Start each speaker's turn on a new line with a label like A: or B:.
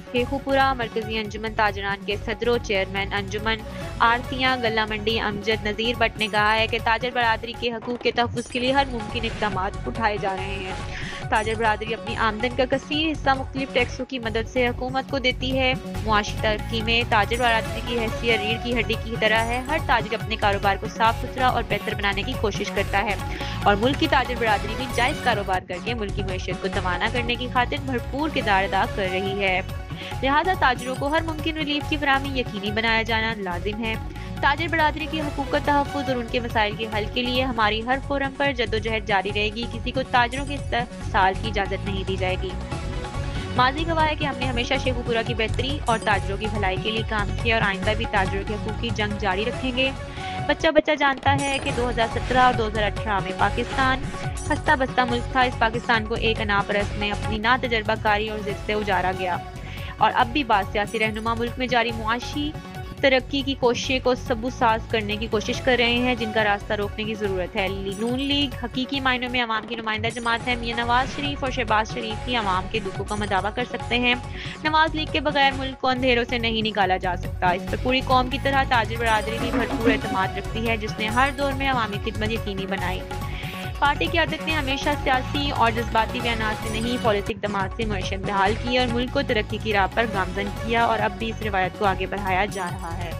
A: शेखुपुरा मरकजी अंजुमन ताजरान के सदर और चेयरमैन अंजुमन आरतियां गल्ला मंडी अमजद नज़ीर भट्ट ने कहा है कि ताजर बरादरी के हकूक़ के तहफ़्फ़ुज़ के लिए हर मुमकिन इक़दाम उठाए जा रहे हैं। ताजर बरादरी अपनी आमदन का कसीर हिस्सा मुख्तलिफ टैक्सों की मदद से हुकूमत को देती है। मुआशी तरक्की में ताजर बरादरी की हैसियत रीढ़ की हड्डी की तरह है। हर ताजर अपने कारोबार को साफ सुथरा और बेहतर बनाने की कोशिश करता है और मुल्क की ताजर बरादरी भी जायज़ कारोबार करके मुल्क की मईशत को तवाना करने की खातिर भरपूर किरदार अदा कर रही है। लिहाजा ताजरों को हर मुमकिन रिलीफ की फराहमी यकीनी बनाया जाना लाजिम है। ताजर बरादरी की हकूक़ का तहफ़्फ़ुज़ और उनके मसाइल के हल के लिए हमारी हर फोरम पर जद्दोजहद जारी रहेगी। किसी को ताजरों के इस्तेहसाल की इजाज़त नहीं दी जाएगी। माज़ी गवाह है कि हमने हमेशा शेखुपुरा की बेहतरी और ताजरों की भलाई के लिए काम किया और आइंदा भी ताजरों के हकूक़ की जंग जारी रखेंगे। बच्चा बच्चा जानता है कि 2017 और 2018 में पाकिस्तान हस्ता बस्ता मुल्क था। इस पाकिस्तान को एक अनापरस्त में अपनी ना तजर्बाकारी और ज़िद से उजारा गया और अब भी बाद सियासी रहनुमा मुल्क में जारी मुआशी तरक्की की कोशिशें को सबूसाज करने की कोशिश कर रहे हैं, जिनका रास्ता रोकने की ज़रूरत है। नून लीग हकीकी मायनों में अवाम की नुमाइंदा जमात है। मियां नवाज शरीफ और शहबाज शरीफ ही अवाम के दुखों का मदावा कर सकते हैं। नवाज लीग के बगैर मुल्क को अंधेरों से नहीं निकाला जा सकता। इस पर पूरी कौम की तरह ताजर बरादरी भी भरपूर एतमाद रखती है, जिसने हर दौर में अवामी खिदमत यकीनी बनाई। पार्टी क़यादत ने हमेशा सियासी और जज्बाती बयानात से नहीं, पॉलिटिक इक़दामात से मईशत बहाल की और मुल्क को तरक्की की राह पर गामज़न किया और अब भी इस रिवायत को आगे बढ़ाया जा रहा है।